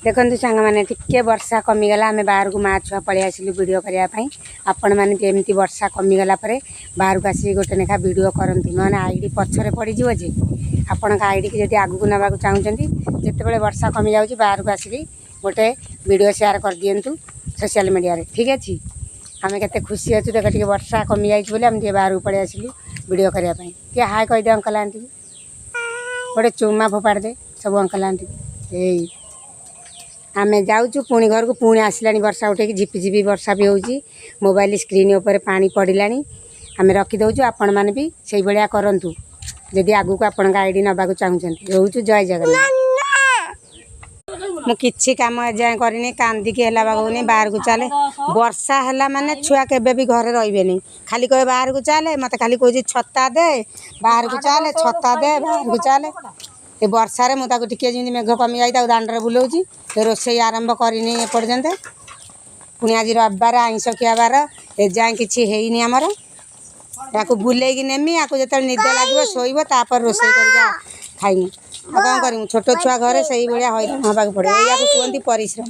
देखु सांग मैंने टिके वर्षा कमीगला आम बाहर को माँ छुआ पलि आसिलु वीडियो करने आपण मैंने जमी वर्षा कमीगला बाहर को आसिक गोटे लेखा वीडियो करतु ना आईडी पछरे पड़ज जे आपण आईडी की जब आगू ना चाहते जिते वर्षा कमी जाऊँगी बाहर को आसिक गोटे वीडियो शेयर कर दिंतु सोशल मीडिया ठीक अच्छे आम के खुशी अच्छु देख टे वर्षा कमी जाइए आम बाहर को पलि आसिलु वीडियो करने टे हाय कहीदे अंकल आंटी गोटे चुमा फोपाड़ दे सब अंकल आंटी यही आम जाऊँ पुणी घर को पुणी आसला वर्षा उठे झिपिझिपि वर्षा भी होगी मोबाइल स्क्रीन उपर पानी पड़ला आम रखीदे आपण मैंने भी से भाया करूँ जदि आगू को आपण आईडी नाक चाहते रोचु जय जगन्नाथ मुझे कम एजाए करनी कांदिकी है बागुनी बाहर को चले वर्षा है माने छुआ केबे भी घरे रही खाली कहे बाहर को चले मत खाली कह छता दे बाहर को चले छता दे बाहर को चले ये वर्षा रे मुझे टिके जमी मेघ कमी जाए दाण्ड बुलाऊँ रोषे आरंभ करनी एपर्यंत पुणी आज रविवार आइंश खियाबार एजाए किसी है आमर या बुलेगी नेमी या जो निद लगे शोब तापर रोषे कर खाइमु कौन करूँ छोट छुआ घरे से भाया हईराण हाँ पड़े या कहते परिश्रम।